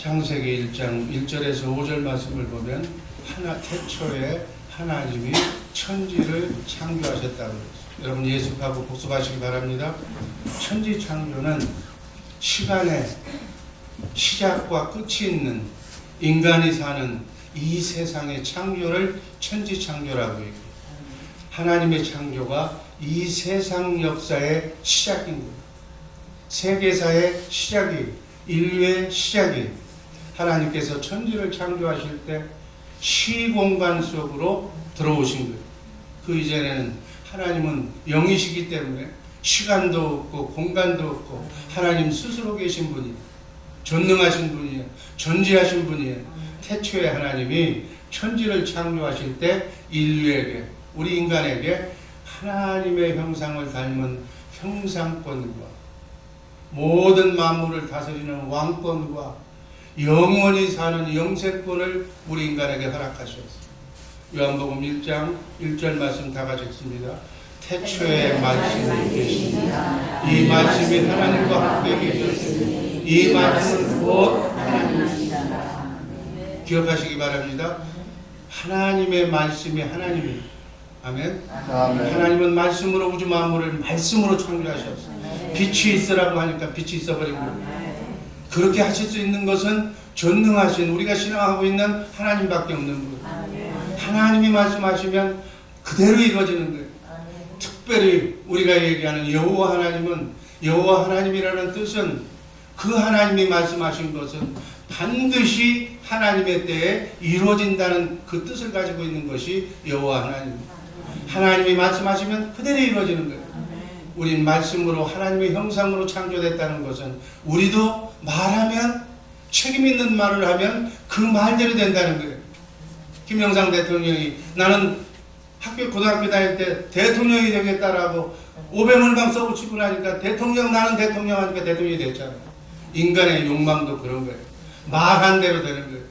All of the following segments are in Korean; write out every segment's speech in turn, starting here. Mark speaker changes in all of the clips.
Speaker 1: 창세기 1장 1절에서 5절 말씀을 보면 태초에 하나님이 천지를 창조하셨다고 했어요. 여러분 예습하고 복습하시기 바랍니다. 천지 창조는 시간의 시작과 끝이 있는 인간이 사는 이 세상의 창조를 천지 창조라고 얘기해요. 하나님의 창조가 이 세상 역사의 시작인 거예요. 세계사의 시작이, 인류의 시작이 하나님께서 천지를 창조하실 때 시공간 속으로 들어오신 거예요. 그 이전에는 하나님은 영이시기 때문에 시간도 없고 공간도 없고 하나님 스스로 계신 분이에요. 전능하신 분이에요. 존재하신 분이에요. 태초에 하나님이 천지를 창조하실 때 인류에게, 우리 인간에게 하나님의 형상을 닮은 형상권과 모든 만물을 다스리는 왕권과 영원히 사는 영생권을 우리 인간에게 허락하셨어요. 요한복음 1장 1절 말씀 다 같이 읽습니다. 태초에 말씀이 계시니라. 이 말씀이 하나님과 함께 계셨으니 이 말씀은 곧 하나님이시라. 기억하시기 바랍니다. 하나님의 말씀이 하나님이에요. 아멘. 하나님은 말씀으로 우주 만물을 말씀으로 창조하셨어요. 빛이 있으라고 하니까 빛이 있어버린 거예요. 그렇게 하실 수 있는 것은 전능하신 우리가 신앙하고 있는 하나님밖에 없는 거예요. 하나님이 말씀하시면 그대로 이루어지는 거예요. 특별히 우리가 얘기하는 여호와 하나님은, 여호와 하나님이라는 뜻은 그 하나님이 말씀하신 것은 반드시 하나님의 때에 이루어진다는 그 뜻을 가지고 있는 것이 여호와 하나님입니다. 하나님이 말씀하시면 그대로 이루어지는 거예요. 우린 말씀으로 하나님의 형상으로 창조됐다는 것은 우리도 말하면, 책임 있는 말을 하면 그 말대로 된다는 거예요. 김영삼 대통령이 나는 고등학교 다닐 때 대통령이 되겠다라고 500물방 써붙이고 나니까 나는 대통령 하니까 대통령이 됐잖아요. 인간의 욕망도 그런 거예요. 말한 대로 되는 거예요.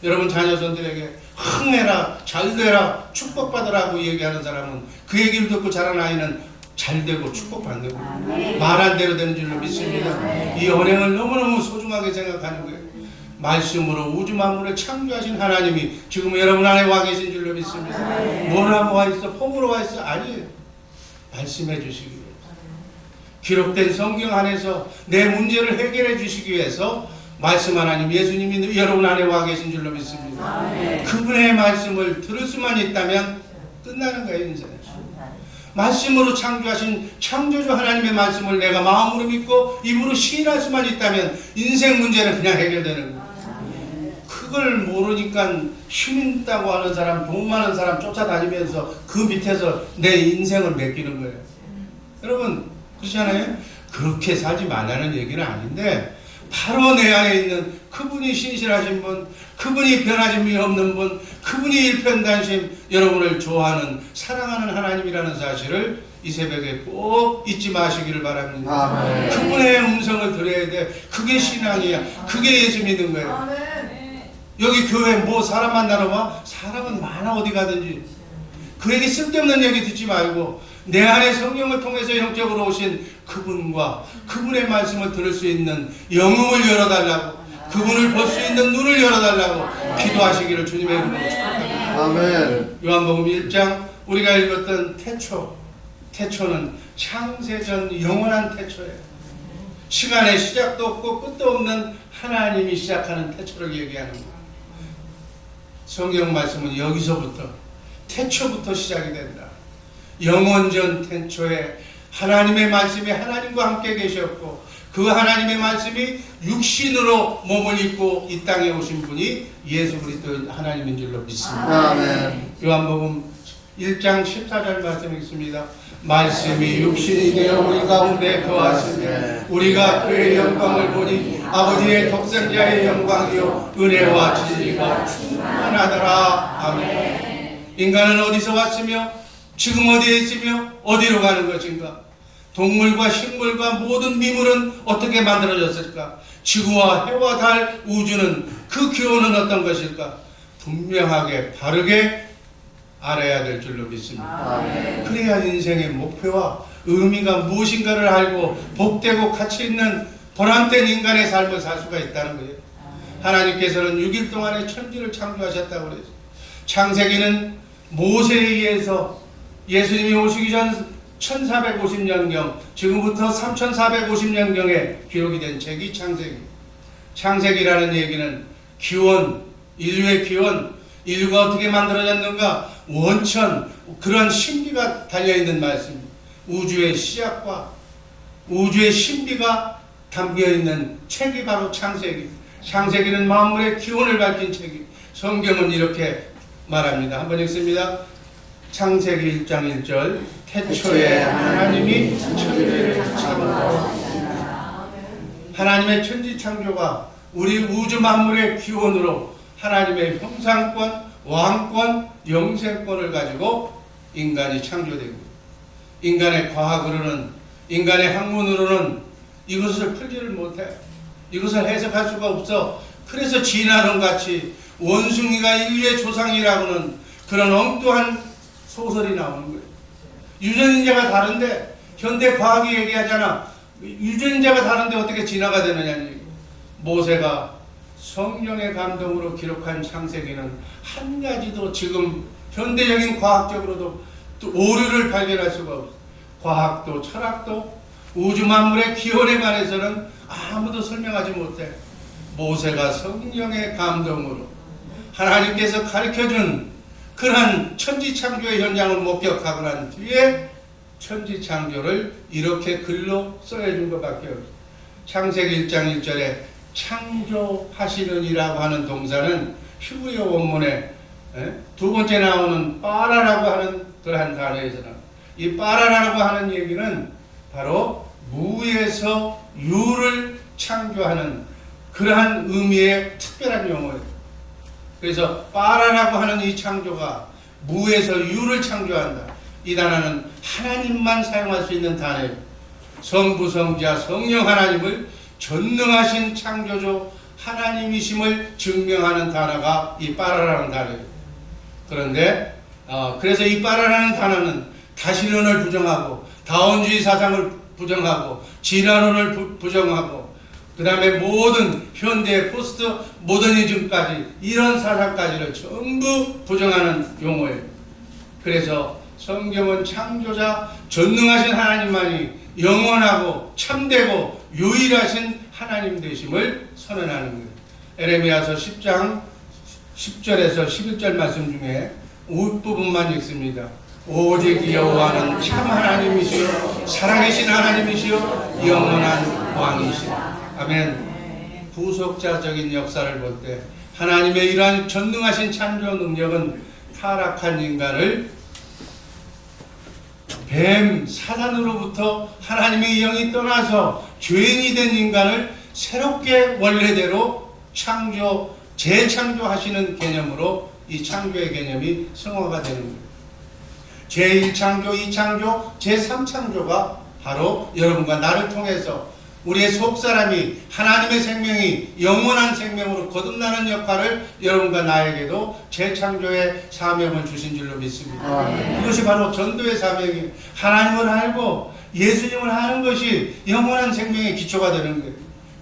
Speaker 1: 여러분 자녀손들에게 흥해라, 잘되라, 축복받으라고 얘기하는 사람은 그 얘기를 듣고 자란 아이는 잘되고 축복받는 거예요. 말한 대로 되는 줄로 믿습니다. 이 언행을 너무너무 소중하게 생각하는 거예요. 말씀으로 우주 만물을 창조하신 하나님이 지금 여러분 안에 와 계신 줄로 믿습니다. 뭐라고 와 있어? 폼으로 와 있어? 아니에요. 말씀해 주시기 위해서. 기록된 성경 안에서 내 문제를 해결해 주시기 위해서 말씀 하나님 예수님이 여러분 안에 와 계신 줄로 믿습니다. 그분의 말씀을 들을 수만 있다면 끝나는 거예요, 인생. 말씀으로 창조하신 창조주 하나님의 말씀을 내가 마음으로 믿고 입으로 시인할 수만 있다면 인생 문제는 그냥 해결되는 거예요. 그걸 모르니까 힘 있다고 하는 사람, 돈 많은 사람 쫓아다니면서 그 밑에서 내 인생을 맡기는 거예요. 여러분 그렇잖아요? 그렇게 살지 말라는 얘기는 아닌데 바로 내 안에 있는 그분이 신실하신 분, 그분이 변하심이 없는 분, 그분이 일편단심 여러분을 좋아하는 사랑하는 하나님이라는 사실을 이 새벽에 꼭 잊지 마시기를 바랍니다. 아멘. 그분의 음성을 들어야 돼. 그게 신앙이야. 그게 예수 믿는 거예요. 아멘. 여기 교회 뭐 사람 만나러 와? 사람은 많아 어디 가든지. 그에게 쓸데없는 얘기 듣지 말고 내 안에 성령을 통해서 영적으로 오신 그분과 그분의 말씀을 들을 수 있는 영음을 열어달라고, 그분을 볼 수 있는 눈을 열어달라고 기도하시기를 주님의 이름으로 축복합니다. 아멘. 요한복음 1장 우리가 읽었던 태초는 창세전 영원한 태초예요. 시간의 시작도 없고 끝도 없는 하나님이 시작하는 태초를 얘기하는 거예요. 성경 말씀은 여기서부터 태초부터 시작이 된다. 영원전 태초에 하나님의 말씀이 하나님과 함께 계셨고 그 하나님의 말씀이 육신으로 몸을 입고 이 땅에 오신 분이 예수 그리스도 하나님인 줄로 믿습니다. 아멘. 요한복음 1장 14절 말씀 읽습니다. 말씀이 육신이 되어 우리 가운데 거하시되 우리가 그의 영광을 보니 아버지의 독생자의 영광이요 은혜와 진리가 충만하더라. 아멘. 인간은 어디서 왔으며 지금 어디에 있으며 어디로 가는 것인가? 동물과 식물과 모든 미물은 어떻게 만들어졌을까? 지구와 해와 달, 우주는 그 기원은 어떤 것일까? 분명하게 바르게 알아야 될 줄로 믿습니다. 아멘. 그래야 인생의 목표와 의미가 무엇인가를 알고 복되고 가치 있는 보람된 인간의 삶을 살 수가 있다는 거예요. 하나님께서는 6일 동안에 천지를 창조하셨다고 그랬어요. 창세기는 모세에 의해서 예수님이 오시기 전 1450년경, 지금부터 3450년경에 기록이 된 책이 창세기. 창세기라는 얘기는 기원, 인류의 기원, 인류가 어떻게 만들어졌는가, 원천, 그런 신비가 달려있는 말씀입니다. 우주의 시작과 우주의 신비가 담겨있는 책이 바로 창세기. 창세기는 만물의 기원을 밝힌 책이, 성경은 이렇게 말합니다. 한번 읽습니다. 창세기 1장 1절, 태초에 하나님이 천지를 창조하셨다. 하나님의 천지 창조가 우리 우주 만물의 기원으로 하나님의 형상권, 왕권, 영생권을 가지고 인간이 창조되고, 인간의 과학으로는, 인간의 학문으로는 이것을 풀지를 못해. 이것을 해석할 수가 없어. 그래서 진화론같이 원숭이가 인류의 조상이라고는 그런 엉뚱한 소설이 나오는 거예요. 유전인자가 다른데, 현대 과학이 얘기하잖아. 유전인자가 다른데 어떻게 진화가 되느냐는 얘기. 모세가 성령의 감동으로 기록한 창세기는 한 가지도 지금 현대적인 과학적으로도 또 오류를 발견할 수가 없어. 과학도 철학도 우주 만물의 기원에 관해서는 아무도 설명하지 못해. 모세가 성령의 감동으로 하나님께서 가르쳐준 그러한 천지창조의 현장을 목격하고 난 뒤에 천지창조를 이렇게 글로 써준 것밖에 없어. 창세기 1장 1절에 창조하시는이라고 하는 동사는 히브리어 원문에 두 번째 나오는 빠라라고 하는 그러한 단어에서 나옵니다. 이 빠라라고 하는 얘기는 바로 무에서 유를 창조하는 그러한 의미의 특별한 용어예요. 그래서 빠라라고 하는 이 창조가 무에서 유를 창조한다. 이 단어는 하나님만 사용할 수 있는 단어예요. 성부, 성자, 성령 하나님을 전능하신 창조주 하나님이심을 증명하는 단어가 이 빠라라는 단어예요. 그런데 그래서 이 빠라라는 단어는 다신론을 부정하고 다원주의 사상을 부정하고 진화론을 부정하고 그 다음에 모든 현대 포스트 모더니즘까지 이런 사상까지를 전부 부정하는 용어예요. 그래서 성경은 창조자 전능하신 하나님만이 영원하고 참되고 유일하신 하나님 되심을 선언하는 거예요. 에레미야서 10장 10절에서 11절 말씀 중에 윗부분만 읽습니다. 오직 여호와는 참 하나님이시요 살아계신 하나님이시요 영원한 왕이시라. 아멘. 후속자적인 역사를 볼 때 하나님의 이러한 전능하신 창조 능력은 타락한 인간을 뱀 사단으로부터 하나님의 영이 떠나서 죄인이 된 인간을 새롭게 원래대로 재창조하시는 개념으로 이 창조의 개념이 승화가 되는 거예요. 제1창조, 2창조, 제3창조가 바로 여러분과 나를 통해서 우리의 속사람이 하나님의 생명이 영원한 생명으로 거듭나는 역할을 여러분과 나에게도 재창조의 사명을 주신 줄로 믿습니다. 그것이 바로 전도의 사명이에요. 하나님을 알고 예수님을 아는 것이 영원한 생명의 기초가 되는 거예요.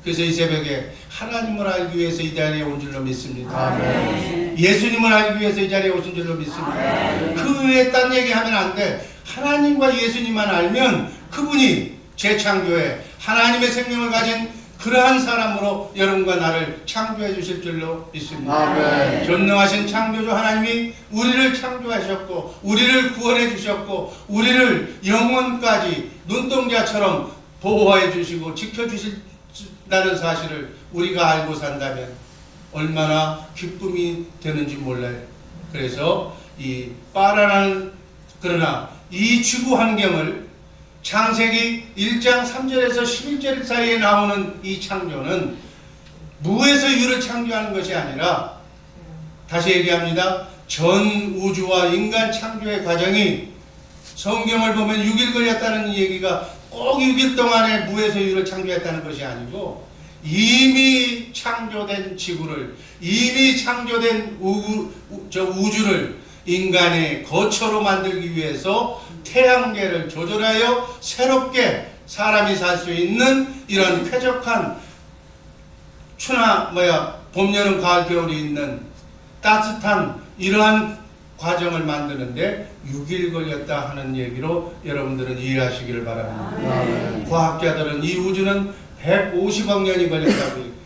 Speaker 1: 그래서 이 새벽에 하나님을 알기 위해서 이 자리에 온 줄로 믿습니다. 예수님을 알기 위해서 이 자리에 오신 줄로 믿습니다. 그 외에 딴 얘기하면 안 돼. 하나님과 예수님만 알면 그분이 재창조에 하나님의 생명을 가진 그러한 사람으로 여러분과 나를 창조해 주실 줄로 믿습니다. 아멘. 전능하신 창조주 하나님이 우리를 창조하셨고 우리를 구원해 주셨고 우리를 영원까지 눈동자처럼 보호해 주시고 지켜 주신다는 사실을 우리가 알고 산다면 얼마나 기쁨이 되는지 몰라요. 그래서 이 빠라라는 그러나 이 지구 환경을 창세기 1장 3절에서 11절 사이에 나오는 이 창조는 무에서 유를 창조하는 것이 아니라 다시 얘기합니다. 전 우주와 인간 창조의 과정이 성경을 보면 6일 걸렸다는 얘기가 꼭 6일 동안에 무에서 유를 창조했다는 것이 아니고 이미 창조된 지구를 이미 창조된 우주를 인간의 거처로 만들기 위해서 태양계를 조절하여 새롭게 사람이 살 수 있는 이런 쾌적한 봄, 여름, 가을, 겨울이 있는 따뜻한 이러한 과정을 만드는데 6일 걸렸다 하는 얘기로 여러분들은 이해하시기를 바랍니다. 과학자들은 이 우주는 150억 년이 걸렸다고 얘기해요.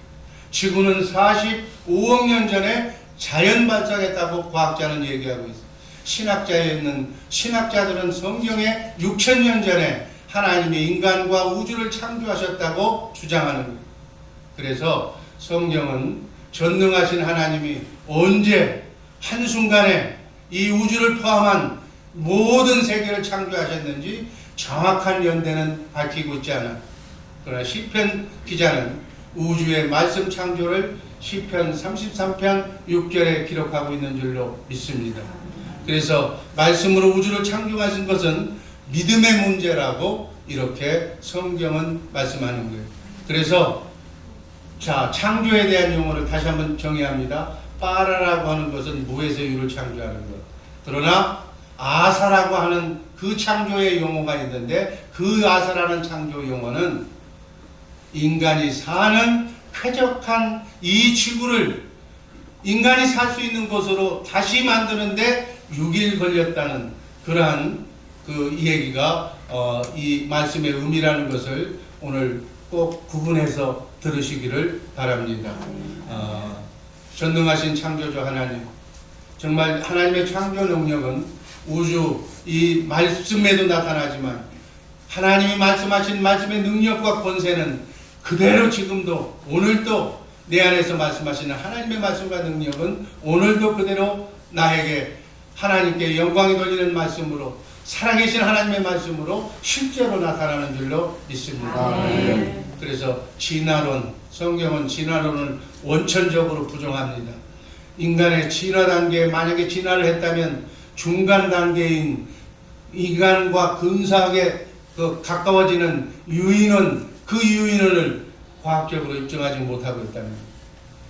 Speaker 1: 지구는 45억 년 전에 자연 발생했다고 과학자는 얘기하고 있어요. 신학자들은 성경에 6,000년 전에 하나님이 인간과 우주를 창조하셨다고 주장하는 거예요. 그래서 성경은 전능하신 하나님이 언제 한순간에 이 우주를 포함한 모든 세계를 창조하셨는지 정확한 연대는 밝히고 있지 않아. 그러나 시편 기자는 우주의 말씀 창조를 시편 33편 6절에 기록하고 있는 줄로 믿습니다. 그래서 말씀으로 우주를 창조하신 것은 믿음의 문제라고 이렇게 성경은 말씀하는 거예요. 그래서 자, 창조에 대한 용어를 다시 한번 정의합니다. 빠라라고 하는 것은 무에서 유를 창조하는 것. 그러나 아사라고 하는 그 창조의 용어가 있는데 그 아사라는 창조 용어는 인간이 사는 쾌적한 이 지구를 인간이 살 수 있는 곳으로 다시 만드는데 6일 걸렸다는 그러한 이 얘기가 이 말씀의 의미라는 것을 오늘 꼭 구분해서 들으시기를 바랍니다. 전능하신 창조주 하나님, 정말 하나님의 창조 능력은 우주 이 말씀에도 나타나지만 하나님이 말씀하신 말씀의 능력과 권세는 그대로 지금도 오늘도 내 안에서 말씀하시는 하나님의 말씀과 능력은 오늘도 그대로 나에게 하나님께 영광이 돌리는 말씀으로 살아계신 하나님의 말씀으로 실제로 나타나는 줄로 믿습니다. 그래서 진화론, 성경은 진화론을 원천적으로 부정합니다. 인간의 진화 단계에 만약에 진화를 했다면 중간 단계인 인간과 근사하게 가까워지는 유인원, 그 유인원을 과학적으로 입증하지 못하고 있다는 거예요.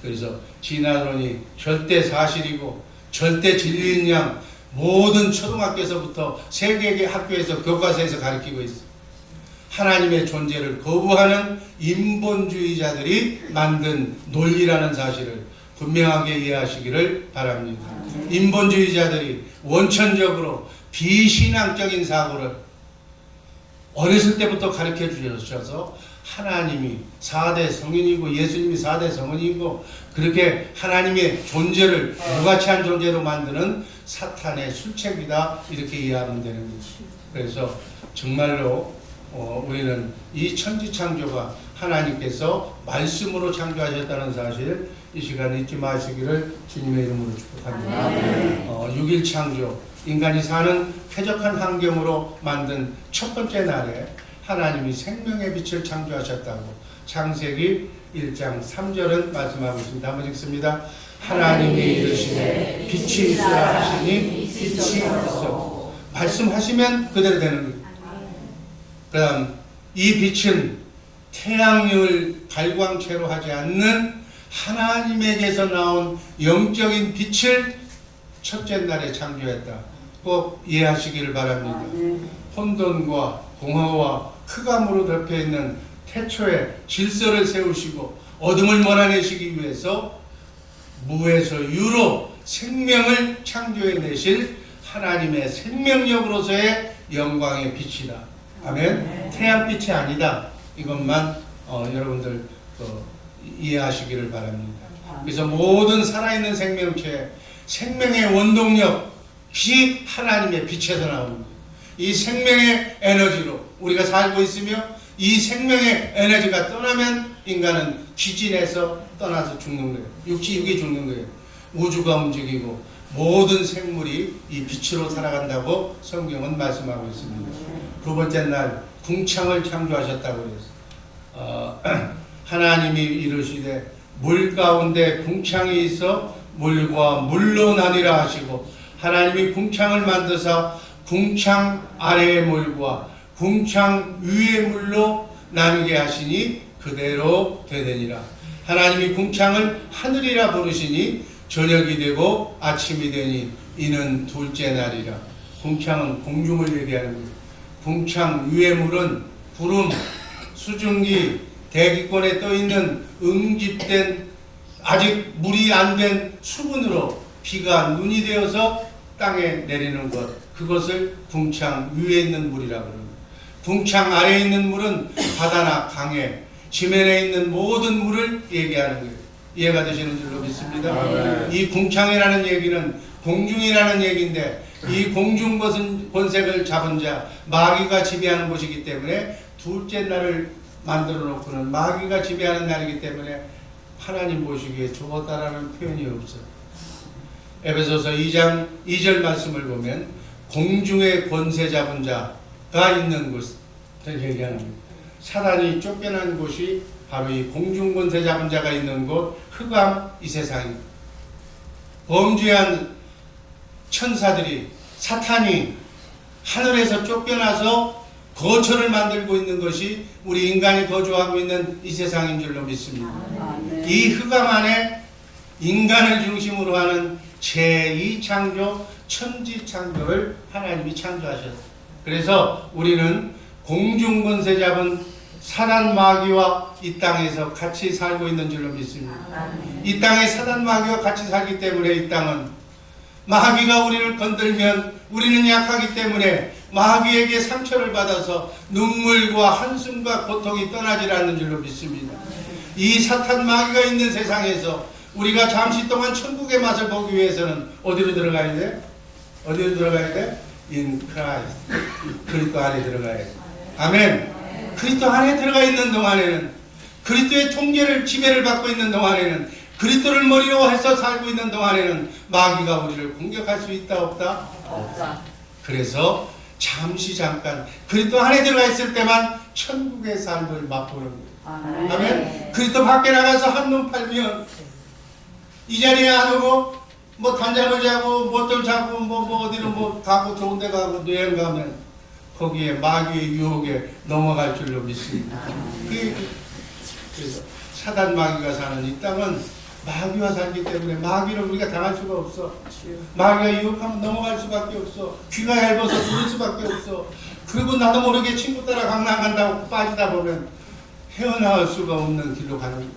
Speaker 1: 그래서 진화론이 절대 사실이고 절대 진리인 양 모든 초등학교에서부터 세계의 학교에서 교과서에서 가르치고 있어요. 하나님의 존재를 거부하는 인본주의자들이 만든 논리라는 사실을 분명하게 이해하시기를 바랍니다. 인본주의자들이 원천적으로 비신앙적인 사고를 어렸을 때부터 가르쳐 주셔서 하나님이 4대 성인이고 예수님이 4대 성인이고 그렇게 하나님의 존재를 무가치한 존재로 만드는 사탄의 술책이다 이렇게 이해하면 되는 거죠. 그래서 정말로 우리는 이 천지창조가 하나님께서 말씀으로 창조하셨다는 사실 이 시간에 잊지 마시기를 주님의 이름으로 축복합니다. 6일 창조, 인간이 사는 쾌적한 환경으로 만든 첫 번째 날에 하나님이 생명의 빛을 창조하셨다고 창세기 1장 3절은 말씀하고 있습니다. 한번 읽습니다. 하나님이 이르시되 빛이 있으라 하시니 빛이 있어. 말씀하시면 그대로 되는 거예요. 그 다음 이 빛은 태양을 발광체로 하지 않는 하나님에게서 나온 영적인 빛을 첫째 날에 창조했다. 꼭 이해하시기를 바랍니다. 혼돈과 공허와 흑암으로 덮여있는 태초에 질서를 세우시고 어둠을 몰아내시기 위해서 무에서 유로 생명을 창조해내실 하나님의 생명력으로서의 영광의 빛이다. 아멘. 태양빛이 아니다. 이것만 여러분들 이해하시기를 바랍니다. 그래서 모든 살아있는 생명체 생명의 원동력이 하나님의 빛에서 나오는 거예요. 이 생명의 에너지로 우리가 살고 있으며 이 생명의 에너지가 떠나면 인간은 기진해서 떠나서 죽는 거예요. 육이 죽는 거예요. 우주가 움직이고 모든 생물이 이 빛으로 살아간다고 성경은 말씀하고 있습니다. 두 번째 날 궁창을 창조하셨다고 그랬어요. 하나님이 이르시되 물 가운데 궁창이 있어 물과 물로 나뉘라 하시고 하나님이 궁창을 만드사 궁창 아래의 물과 궁창 위의 물로 나누게 하시니 그대로 되느니라. 하나님이 궁창을 하늘이라 부르시니 저녁이 되고 아침이 되니 이는 둘째 날이라. 궁창은 공중을 얘기하는 거예요. 궁창 위의 물은 구름, 수증기, 대기권에 떠있는 응집된 아직 물이 안 된 수분으로 비가 눈이 되어서 땅에 내리는 것, 그것을 궁창 위에 있는 물이라고 합니다. 궁창 아래에 있는 물은 바다나 강에 지면에 있는 모든 물을 얘기하는 거예요. 이해가 되시는 줄로 믿습니다. 이 궁창이라는 얘기는 공중이라는 얘기인데, 이 공중 권색을 잡은 자 마귀가 지배하는 곳이기 때문에 둘째 날을 만들어 놓고는 마귀가 지배하는 날이기 때문에 하나님 보시기에 좁았다라는 표현이 없어요. 에베소서 2장 2절 말씀을 보면 공중의 권세 잡은 자가 있는 곳을 얘기하는 겁니다. 사단이 쫓겨난 곳이 바로 이 공중 권세 잡은 자가 있는 곳, 흑암 이 세상입니다. 범죄한 천사들이, 사탄이 하늘에서 쫓겨나서 거처를 만들고 있는 것이 우리 인간이 거주하고 있는 이 세상인 줄로 믿습니다. 이 흑암 안에 인간을 중심으로 하는 제2창조, 천지창조를 하나님이 창조하셨어요. 그래서 우리는 공중권세 잡은 사단 마귀와 이 땅에서 같이 살고 있는 줄로 믿습니다. 이 땅에 사단 마귀와 같이 살기 때문에 이 땅은 마귀가 우리를 건들면 우리는 약하기 때문에 마귀에게 상처를 받아서 눈물과 한숨과 고통이 떠나질 않는 줄로 믿습니다. 이 사탄 마귀가 있는 세상에서 우리가 잠시 동안 천국의 맛을 보기 위해서는 어디로 들어가야 돼? 어디로 들어가야 돼? In Christ. 그리스도 안에 들어가야 돼. 아멘. 그리스도 안에 들어가 있는 동안에는, 그리스도의 통제를, 지배를 받고 있는 동안에는, 그리스도를 머리로 해서 살고 있는 동안에는 마귀가 우리를 공격할 수 있다 없다? 없다. 그래서 잠깐 그리스도 안에 들어가 있을 때만 천국의 삶을 맛보는 거예요. 아멘. 그리스도 밖에 나가서 한눈 팔면 이 자리에 안 오고 뭐 단잠을 자고 뭣들 자고 뭐 어디로 뭐 가고 좋은 데 가고 여행 가면 거기에 마귀의 유혹에 넘어갈 줄로 믿습니다. 그래서 사단 마귀가 사는 이 땅은 마귀와 살기 때문에 마귀를 우리가 당할 수가 없어. 마귀가 유혹하면 넘어갈 수밖에 없어. 귀가 얇아서 부를 수밖에 없어. 그리고 나도 모르게 친구 따라 강남 간다고 빠지다 보면 헤어나올 수가 없는 길로 가는 거예요.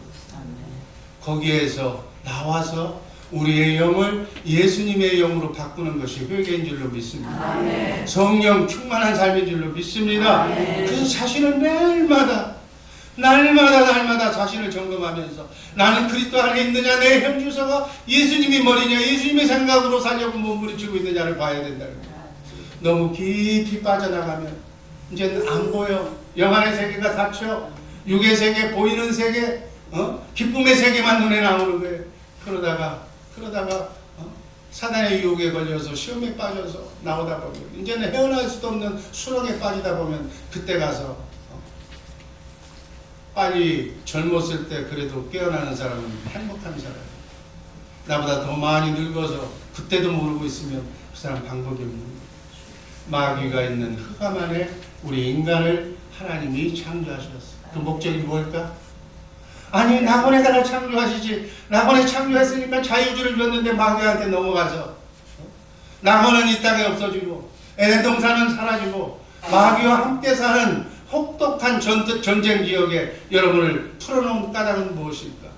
Speaker 1: 거기에서 나와서 우리의 영을 예수님의 영으로 바꾸는 것이 회개인 줄로 믿습니다. 아멘. 성령 충만한 삶인 줄로 믿습니다. 아멘. 그래서 자신을 날마다 자신을 점검하면서 나는 그리스도 안에 있느냐, 내 현주소가 예수님이 머리냐, 예수님의 생각으로 살려고 몸부림치고 있느냐를 봐야 된다는 거예요. 너무 깊이 빠져나가면 이제는 안 보여. 영안의 세계가 닫혀. 육의 세계, 보이는 세계, 기쁨의 세계만 눈에 나오는 거예요. 그러다가 사단의 유혹에 걸려서 시험에 빠져서 나오다 보면 이제는 헤어날 수도 없는 수렁에 빠지다 보면 그때 가서 빨리 젊었을 때 그래도 깨어나는 사람은 행복한 사람. 나보다 더 많이 늙어서 그때도 모르고 있으면 그 사람 방법이 없는 거예요. 마귀가 있는 흑암 안에 우리 인간을 하나님이 창조하셨어요. 그 목적이 뭘까? 아니, 낙원에다가 창조하시지. 낙원에 창조했으니까 자유주를 줬는데 마귀한테 넘어가서 낙원은 이 땅에 없어지고 에덴 동산은 사라지고 마귀와 함께 사는 혹독한 전쟁 지역에 여러분을 풀어놓은 까닭은 무엇일까?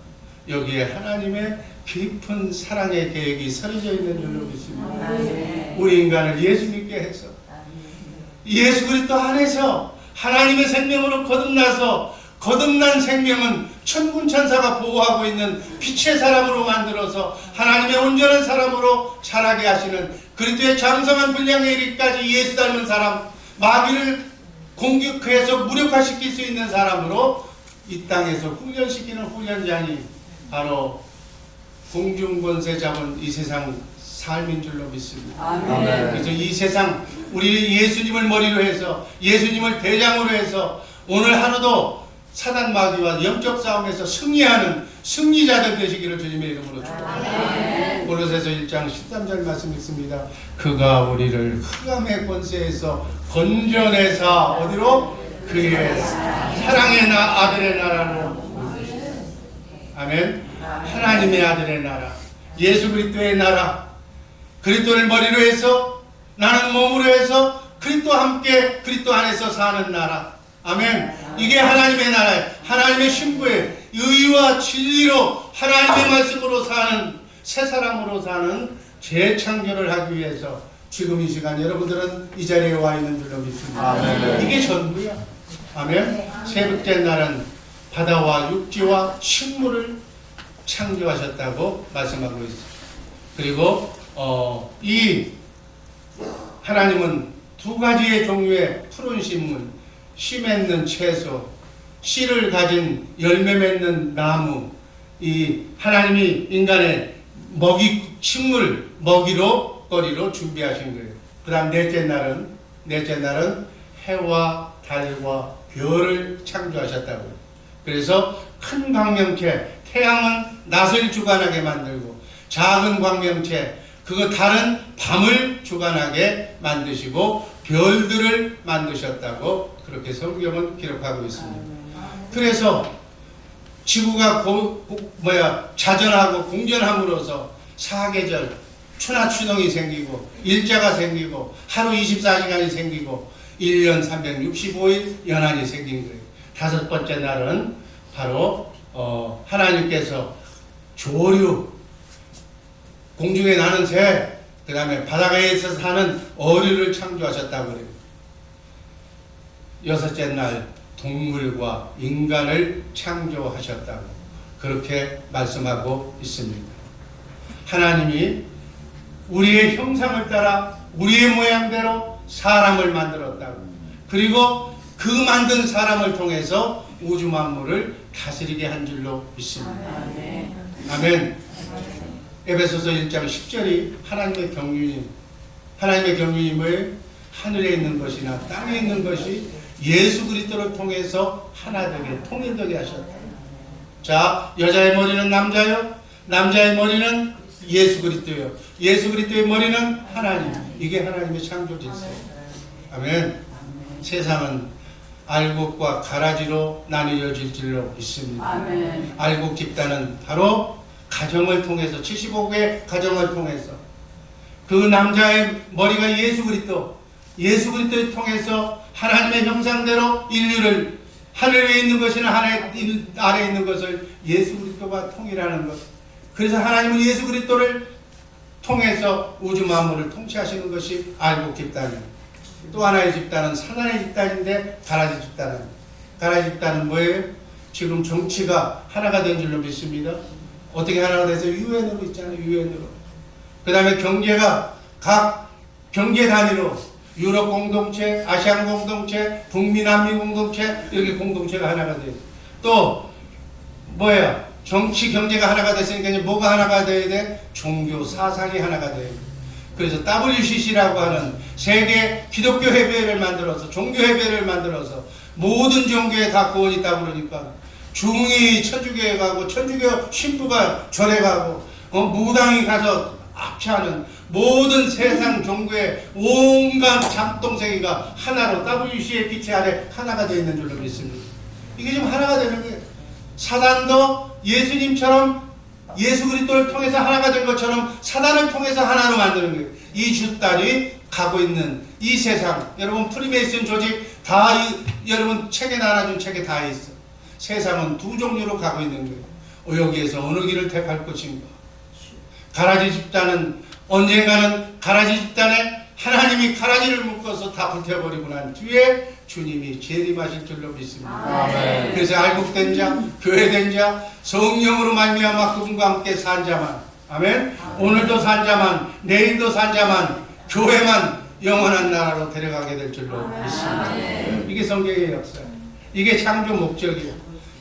Speaker 1: 여기에 하나님의 깊은 사랑의 계획이 서려져 있는 줄로 믿습니다. 우리 인간을 예수 믿게 해서 예수 그리스도 안에서 하나님의 생명으로 거듭나서 거듭난 생명은 천군 천사가 보호하고 있는 빛의 사람으로 만들어서 하나님의 온전한 사람으로 자라게 하시는 그리스도의 장성한 분량에 이르기까지 예수 닮은 사람, 마귀를 공격해서 무력화시킬 수 있는 사람으로 이 땅에서 훈련시키는 훈련장이 바로 공중권세 잡은 이 세상 삶인 줄로 믿습니다. 아멘. 그래서 이 세상 우리 예수님을 머리로 해서 예수님을 대장으로 해서 오늘 하루도 사단 마귀와 영적 싸움에서 승리하는 승리자들 되시기를 주님의 이름으로 축복합니다. 골로새서 1장 13절 말씀 있습니다. 그가 우리를 흑암의 권세에서 건져내사 어디로? 그의 사랑의 아들의 나라로. 아멘. 하나님의 아들의 나라, 예수 그리스도의 나라, 그리스도를 머리로 해서 나는 몸으로 해서 그리스도와 함께 그리스도 안에서 사는 나라. 아멘. 이게 하나님의 나라예요. 하나님의 신부예요. 의와 진리로 하나님의 말씀으로 사는 새 사람으로 사는 재창조를 하기 위해서 지금 이 시간 여러분들은 이 자리에 와 있는 줄로 믿습니다.
Speaker 2: 아멘.
Speaker 1: 이게 전부야. 아멘. 세 번째 날은 바다와 육지와 식물을 창조하셨다고 말씀하고 있습니다. 그리고 이 하나님은 두 가지의 종류의 푸른 식물, 씨 맺는 채소, 씨를 가진 열매 맺는 나무, 이 하나님이 인간의 식물 먹이로 거리로 준비하신 거예요. 그 다음 넷째 날은 해와 달과 별을 창조하셨다고요. 그래서 큰 광명체, 태양은 낮을 주관하게 만들고 작은 광명체, 달은 밤을 주관하게 만드시고 별들을 만드셨다고 그렇게 성경은 기록하고 있습니다. 그래서 지구가 자전하고 공전함으로써 사계절, 추나추동이 생기고 일자가 생기고 하루 24시간이 생기고 1년 365일 연한이 생긴 거예요. 다섯 번째 날은 바로 하나님께서 조류, 공중에 나는 새, 그 다음에 바닷가에서 사는 어류를 창조하셨다고 그래요. 여섯째 날 동물과 인간을 창조하셨다고 그렇게 말씀하고 있습니다. 하나님이 우리의 형상을 따라 우리의 모양대로 사람을 만들었다고, 그리고 그 만든 사람을 통해서 우주 만물을 다스리게 한 줄로 믿습니다. 아멘. 에베소서 1장 10절이 하나님의 경륜이 뭐예요? 하늘에 있는 것이나 땅에 있는 것이 예수 그리스도를 통해서 하나 되게 통일되게 하셨다. 자, 여자의 머리는 남자요, 남자의 머리는 예수 그리스도요, 예수 그리스도의 머리는 하나님. 이게 하나님의 창조 질서예요. 아멘. 세상은 알곡과 가라지로 나뉘어질 줄로 있습니다.
Speaker 2: 아멘.
Speaker 1: 알곡 집단은 바로 가정을 통해서 75개의 가정을 통해서 그 남자의 머리가 예수 그리스도를 통해서 하나님의 형상대로 인류를 하늘 위에 있는 것이나 하늘 아래에 있는 것을 예수 그리스도가 통일하는 것. 그래서 하나님은 예수 그리스도를 통해서 우주 만물을 통치하시는 것이 알곡 집단이에요. 또 하나의 집단은 사단의 집단인데 가라지 집단은 뭐예요? 지금 정치가 하나가 된 줄로 믿습니다. 어떻게 하나가 돼서 유엔으로 있잖아요. 유엔으로. 그 다음에 경제가 각 경제 단위로 유럽 공동체, 아시안 공동체, 북미 남미 공동체, 이렇게 공동체가 하나가 돼요. 또 정치 경제가 하나가 됐으니까 이제 뭐가 하나가 돼야 돼? 종교 사상이 하나가 돼요. 그래서 WCC라고 하는 세계 기독교 협의회를 만들어서, 종교 협의회를 만들어서 모든 종교에 다 구원이 있다고 그러니까 중이 천주교에 가고 천주교 신부가 절에 가고 무당이 가서 합체하는 모든 세상 종교의 온갖 잡동생이가 하나로 WC의 빛의 아래 하나가 되어 있는 줄로 믿습니다. 이게 지금 하나가 되는 거예요. 사단도 예수님처럼 예수 그리스도를 통해서 하나가 된 것처럼 사단을 통해서 하나로 만드는 거예요. 이 집단이 가고 있는 이 세상, 여러분 프리메이슨 조직 다 여러분 책에 나눠준 책에 다 있어. 세상은 두 종류로 가고 있는 거예요. 여기에서 어느 길을 택할 것인가. 가라지 집단은 언젠가는 가라지 집단에 하나님이 가라지를 묶어서 다 불태워버리고 난 뒤에 주님이 재림하실 줄로 믿습니다.
Speaker 2: 아멘.
Speaker 1: 그래서 알곡된 자, 교회된 자, 성령으로 말미암아 그분과 함께 산 자만, 아멘. 오늘도 산 자만, 내일도 산 자만, 교회만 영원한 나라로 데려가게 될 줄로 믿습니다. 이게 성경의 역사, 이게 창조 목적이에요.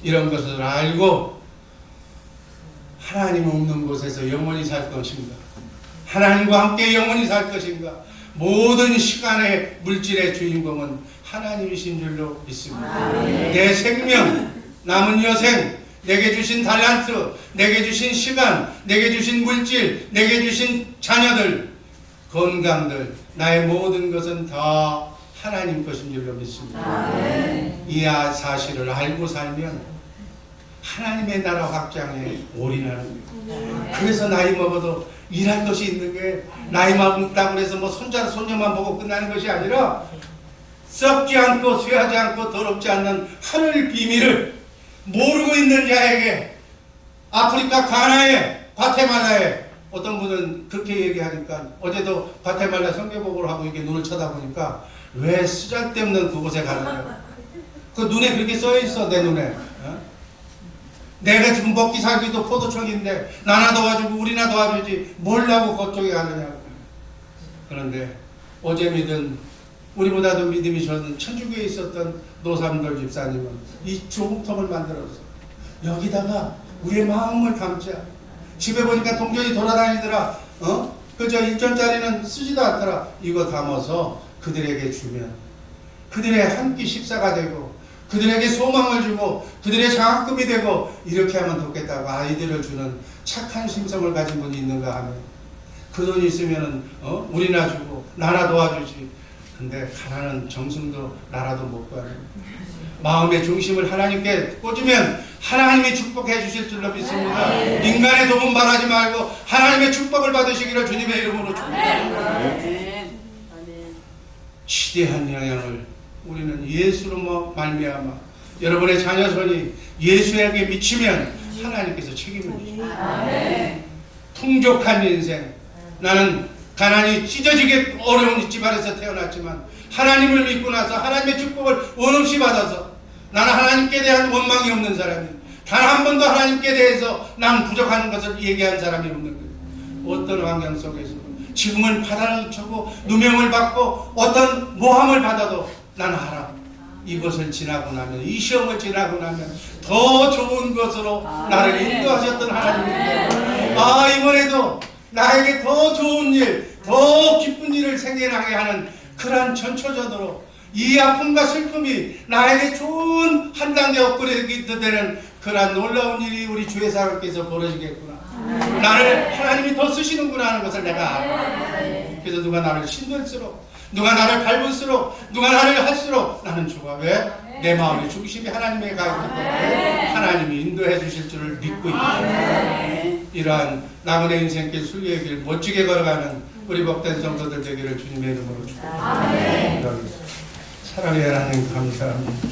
Speaker 1: 이런 것을 알고 하나님 없는 곳에서 영원히 살 것인가, 하나님과 함께 영원히 살 것인가. 모든 시간의 물질의 주인공은 하나님이신 줄로 믿습니다. 내 생명, 남은 여생, 내게 주신 달란트, 내게 주신 시간, 내게 주신 물질, 내게 주신 자녀들, 건강들, 나의 모든 것은 다 하나님 것인 줄로 믿습니다. 이 사실을 알고 살면 하나님의 나라 확장에 올인하는 거예요. 그래서 나이 먹어도 일할 것이 있는 게, 나이 먹다고 해서 손녀만 보고 끝나는 것이 아니라 썩지 않고 쇠하지 않고 더럽지 않는 하늘 비밀을 모르고 있는 자에게 아프리카 가나에 과테말라에 어떤 분은 그렇게 얘기하니까 어제도 과테말라 성경복을 하고 이렇게 눈을 쳐다보니까 왜 쓰잘데없는 그곳에 가느냐고. 그 눈에 그렇게 써있어. 내 눈에. 어? 내가 지금 먹기 살기도 포도청인데 나나 도와주고 우리나 도와주지 뭘라고 그쪽에 가느냐고. 그런데 어제 믿은 우리보다도 믿음이 좋은 천주교에 있었던 노삼돌 집사님은 이 조국통을 만들어서 여기다가 우리의 마음을 담자. 집에 보니까 동전이 돌아다니더라. 그저 1전짜리는 쓰지도 않더라. 이거 담아서 그들에게 주면 그들의 한 끼 식사가 되고 그들에게 소망을 주고 그들의 장학금이 되고 이렇게 하면 좋겠다고 아이들을 주는 착한 심성을 가진 분이 있는가 하면 그 돈 있으면 우리나 주고 나나 도와주지. 근데 가난한 정승도 나라도 못 구하는 마음의 중심을 하나님께 꽂으면 하나님이 축복해 주실 줄로 믿습니다. 인간의 도움 바라지 말고 하나님의 축복을 받으시기를 주님의 이름으로 축복합니다. 지대한 영향을 우리는 예수로 말미암아 여러분의 자녀손이 예수에게 미치면 하나님께서 책임을 지십니다. 풍족한 인생. 나는 가난이 찢어지게 어려운 집안에서 태어났지만 하나님을 믿고 나서 하나님의 축복을 원없이 받아서 나는 하나님께 대한 원망이 없는 사람이에요. 단 한 번도 하나님께 대해서 난 부족한 것을 얘기한 사람이 없는 거예요. 어떤 환경 속에서 지금은 바다를 쳐고 누명을 받고 어떤 모함을 받아도 나는 알아. 이것을 지나고 나면 이 시험을 지나고 나면 더 좋은 것으로 나를 인도하셨던 하나님인데 이번에도 나에게 더 좋은 일, 더 기쁜 일을 생겨나게 하는 그러한 전초전으로 이 아픔과 슬픔이 나에게 좋은 한 단계 업그레이드 되는 그러한 놀라운 일이 우리 주의 사람께서 벌어지겠구나. 나를 하나님이 더 쓰시는구나 하는 것을 내가 알아. 그래서 누가 나를 신들수록 누가 나를 밟을수록 누가 나를 할수록 나는 좋아. 왜? 내 마음의 중심이 하나님에 가 있기 때문에 하나님이 인도해 주실 줄을 믿고 있다. 이러한 나그네 인생길 순례의 길 멋지게 걸어가는 우리 복된 성도들 되기를 주님의 이름으로 축복합니다. 사랑의 하나님 감사합니다.